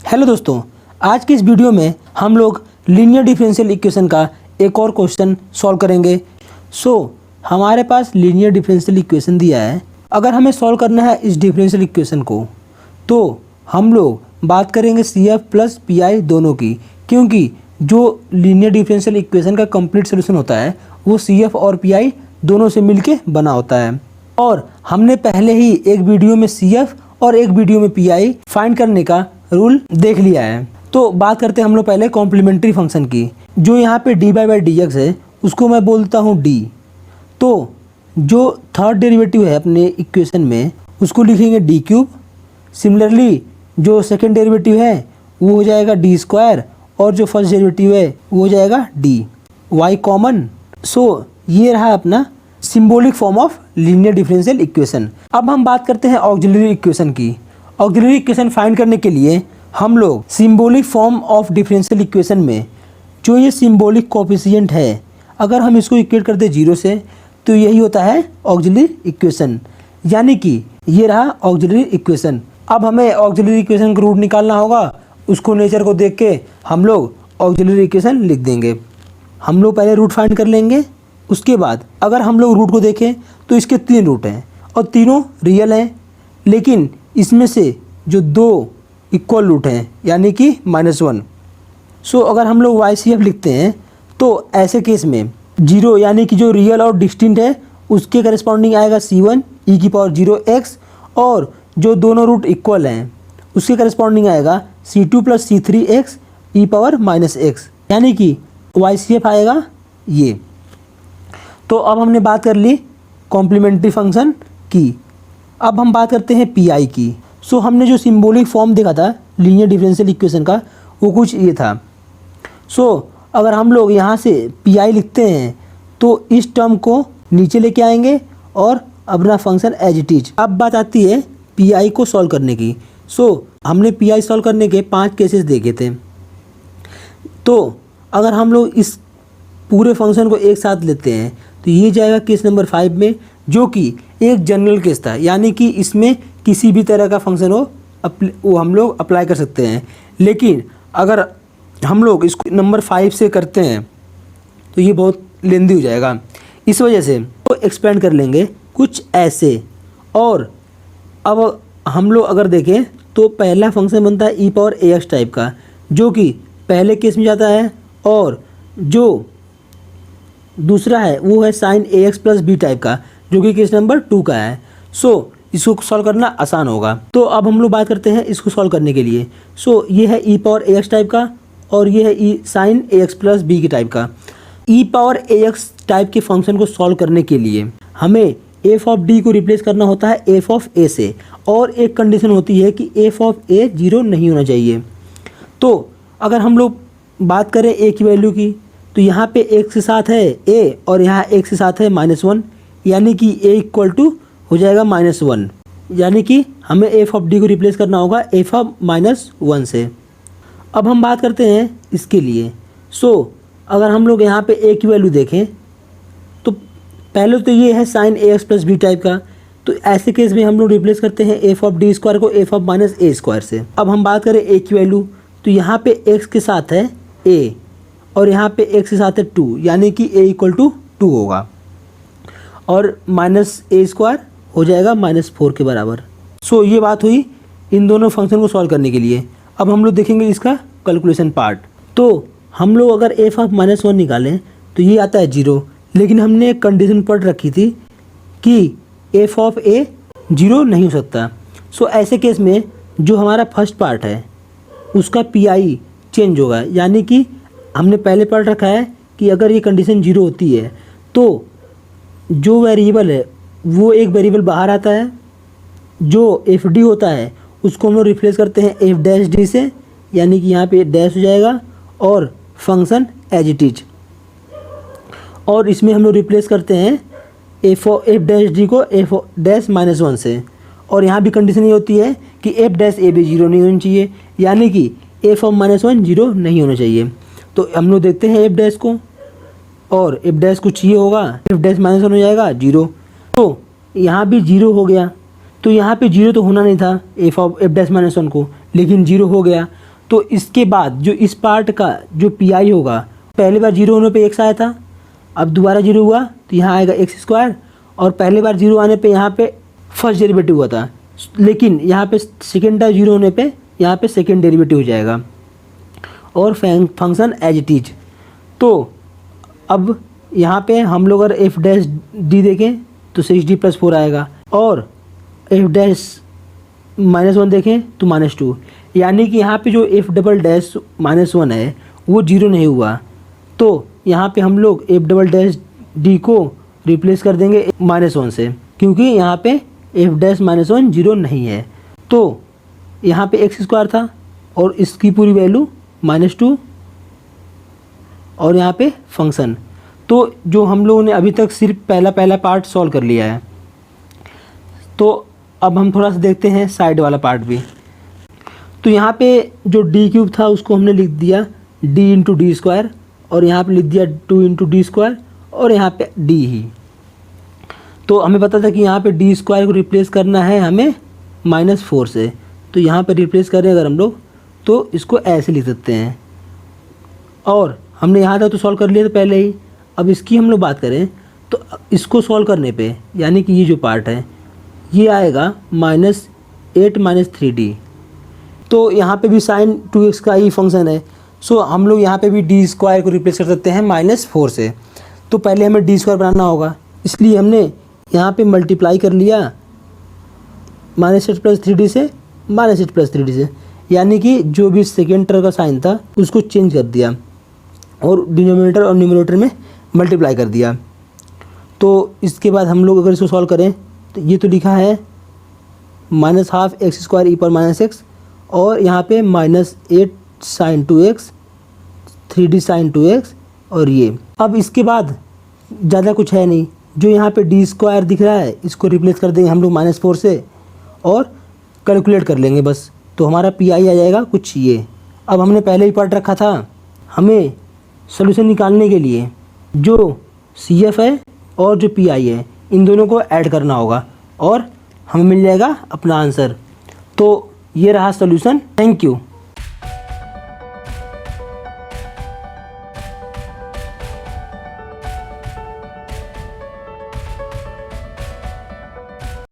Hello दोस्तों, आज के इस वीडियो में हम लोग लीनियर डिफरेंशियल इक्वेशन का एक और क्वेश्चन सॉल्व करेंगे। हमारे पास लीनियर डिफरेंशियल इक्वेशन दिया है। अगर हमें सॉल्व करना है इस डिफरेंशियल इक्वेशन को तो हम लोग बात करेंगे CF प्लस PI दोनों की, क्योंकि जो लीनियर डिफरेंशियल इक्वेशन का कंप्लीट सोल्यूशन होता है वो CF और PI दोनों से मिलके बना होता है। और हमने पहले ही एक वीडियो में CF और एक वीडियो में PI फाइंड करने का रूल देख लिया है। तो बात करते हैं हम लोग पहले कॉम्प्लीमेंट्री फंक्शन की। जो यहाँ पे dy/dx है उसको मैं बोलता हूँ d। तो जो थर्ड डेरिवेटिव है अपने इक्वेशन में उसको लिखेंगे d³। सिमिलरली जो सेकेंड डेरिवेटिव है वो हो जाएगा d² और जो फर्स्ट डेरिवेटिव है वो हो जाएगा d। y common. ये रहा अपना symbolic form of linear differential equation. अब हम बात करते हैं ऑक्सिलरी इक्वेशन की। ऑक्सिलरी इक्वेशन फाइंड करने के लिए हम लोग symbolic form of differential equation में जो ये सिंबॉलिक कोएफिशिएंट है, अगर हम इसको इक्वेट कर दे 0 से तो यही होता है ऑक्सिलरी इक्वेशन, यानी कि ये रहा ऑक्सिलरी इक्वेशन। अब हमें ऑक्सिलरी इक्वेशन का रूट निकालना होगा। उसको नेचर को देख के हम लोग ऑक्सिलरी इक्वेशन लिख देंगे। हम लोग पहले रूट फाइंड कर लेंगे। उसके बाद अगर हम लोग रूट को देखें तो इसके 3 रूट हैं और तीनों रियल हैं, लेकिन इसमें से जो 2 इक्वल रूट हैं यानी कि -1। अगर हम लोग YCF लिखते हैं तो ऐसे केस में 0 यानी कि जो रियल और डिस्टिंक्ट है उसके करस्पॉन्डिंग आएगा C1 e⁻0x, और जो दोनों रूट इक्वल हैं उसके करस्पॉन्डिंग आएगा C2 + C3x e⁻⁻x, यानी कि YCF आएगा ये। तो अब हमने बात कर ली कॉम्प्लीमेंट्री फंक्शन की। अब हम बात करते हैं PI की। हमने जो सिंबॉलिक फॉर्म देखा था लीनियर डिफरेंशियल इक्वेशन का वो कुछ ये था। अगर हम लोग यहाँ से PI लिखते हैं तो इस टर्म को नीचे लेके आएंगे और अपना फंक्शन एज इट इज। अब बात आती है PI को सॉल्व करने की। हमने PI सॉल्व करने के 5 केसेस देखे थे। तो अगर हम लोग इस पूरे फंक्शन को एक साथ लेते हैं तो ये जाएगा केस नंबर 5 में, जो कि एक जनरल केस था, यानी कि इसमें किसी भी तरह का फंक्शन हो वो हम लोग अप्लाई कर सकते हैं। लेकिन अगर हम लोग इसको नंबर 5 से करते हैं तो ये बहुत लेंदी हो जाएगा। इस वजह से तो एक्सपेंड कर लेंगे कुछ ऐसे। और अब हम लोग अगर देखें तो पहला फंक्शन बनता है e⁻ax टाइप का, जो कि पहले केस में जाता है, और जो दूसरा है वो है sin ax + b टाइप का, जो कि केस नंबर 2 का है। इसको सॉल्व करना आसान होगा। तो अब हम लोग बात करते हैं इसको सॉल्व करने के लिए। ये है e⁻ax टाइप का और ये है sin ax + b के टाइप का। e⁻ax टाइप के फंक्शन को सॉल्व करने के लिए हमें f(d) को रिप्लेस करना होता है f(a) से, और एक कंडीशन होती है कि f(a) 0 नहीं होना चाहिए। तो अगर हम लोग बात करें a की वैल्यू की तो यहाँ पे x के साथ है a और यहाँ x के साथ है -1, यानी कि a = हो जाएगा -1, यानी कि हमें f(d) को रिप्लेस करना होगा f(-1) से। अब हम बात करते हैं इसके लिए। अगर हम लोग यहाँ पे a की वैल्यू देखें तो पहले तो ये है sin ax + b टाइप का, तो ऐसे केस में हम लोग रिप्लेस करते हैं f(d² को f(-a² से। अब हम बात करें a की वैल्यू तो यहाँ पे x के साथ है a और यहाँ पे x के साथ है 2, यानी कि a = 2 होगा, और -a² हो जाएगा -4 के बराबर। ये बात हुई इन दोनों फंक्शन को सॉल्व करने के लिए। अब हम लोग देखेंगे इसका कैलकुलेशन पार्ट। तो हम लोग अगर f(-1) निकालें तो ये आता है 0, लेकिन हमने एक कंडीशन पढ़ रखी थी कि f(a) 0 नहीं हो सकता। ऐसे केस में जो हमारा फर्स्ट पार्ट है उसका PI चेंज होगा, यानी कि हमने पहले पढ़ रखा है कि अगर ये कंडीशन 0 होती है तो जो वेरिएबल है वो एक वेरिएबल बाहर आता है। जो f(d) होता है उसको हम लोग रिप्लेस करते हैं f'(d) से, यानी कि यहाँ पे डैश हो जाएगा और फंक्शन एज इट इज। और इसमें हम लोग रिप्लेस करते हैं f'(d) को f'-1 से, और यहाँ भी कंडीशन ये होती है कि f'(a) भी 0 नहीं होनी चाहिए, यानी कि f(-1) 0 नहीं होना चाहिए। तो हम लोग देखते हैं f' को, और f' कुछ ये होगा, f'-1 हो जाएगा 0। तो यहाँ भी 0 हो गया, तो यहाँ पे 0 तो होना नहीं था f'-1 को, लेकिन 0 हो गया। तो इसके बाद जो इस पार्ट का जो पी आई होगा, पहली बार 0 होने पे x आया था, अब दोबारा 0 हुआ तो यहाँ आएगा एक्स स्क्वायर, और पहली बार 0 आने पे यहाँ पे फर्स्ट डेरिवेटिव हुआ था, लेकिन यहाँ पे सेकेंड टाइम 0 होने पे यहाँ पे सेकेंड डेरिवेटिव हो जाएगा, और फंक्शन एज इट इज। तो अब यहाँ पे हम लोग अगर एफ डैश डी देखें तो 6d+4 आएगा, और एफ डैश -1 देखें तो -2, यानी कि यहाँ पे जो एफ डबल डैश -1 है वो 0 नहीं हुआ। तो यहाँ पे हम लोग एफ डबल डैश डी को रिप्लेस कर देंगे -1 से, क्योंकि यहाँ पे एफ डैश -1 0 नहीं है। तो यहाँ पे एक्स स्क्वायर था और इसकी पूरी वैल्यू -2, और यहाँ पे फंक्शन। तो जो हम लोगों ने अभी तक सिर्फ पहला पार्ट सॉल्व कर लिया है, तो अब हम थोड़ा सा देखते हैं साइड वाला पार्ट भी। तो यहाँ पे जो d³ था उसको हमने लिख दिया d × d², और यहाँ पे लिख दिया 2 × d², और यहाँ पे d ही। तो हमें पता था कि यहाँ पे d² को रिप्लेस करना है हमें -4 से, तो यहाँ पे रिप्लेस करें अगर हम लोग तो इसको ऐसे लिख सकते हैं। और हमने यहाँ तक तो सॉल्व कर लिया था पहले ही। अब इसकी हम लोग बात करें तो इसको सॉल्व करने पे, यानी कि ये जो पार्ट है ये आएगा -8 3d। तो यहाँ पे भी sin 2x का ही फंक्शन है, सो हम लोग यहाँ पे भी d² को रिप्लेस कर सकते हैं -4 से। तो पहले हमें d² बनाना होगा, इसलिए हमने यहाँ पे मल्टीप्लाई कर लिया -8 + 3d से -8 + 3d से, यानी कि जो भी सेकेंड टर्म का साइन था उसको चेंज कर दिया और डिनोमिनेटर और न्यूमरेटर में मल्टीप्लाई कर दिया। तो इसके बाद हम लोग अगर इसको सॉल्व करें तो ये तो लिखा है -12 x² e⁻x, और यहाँ पे -8 sin 2x 3d sin 2x, और ये। अब इसके बाद ज़्यादा कुछ है नहीं, जो यहाँ पे d² दिख रहा है इसको रिप्लेस कर देंगे हम लोग -4 से, और कैलकुलेट कर लेंगे बस, तो हमारा पी आई आ जाएगा कुछ ये। अब हमने पहले ही पढ़ रखा था, हमें सोल्यूशन निकालने के लिए जो सी एफ है और जो पी आई है इन दोनों को ऐड करना होगा, और हमें मिल जाएगा अपना आंसर। तो ये रहा सोल्यूशन। Thank you.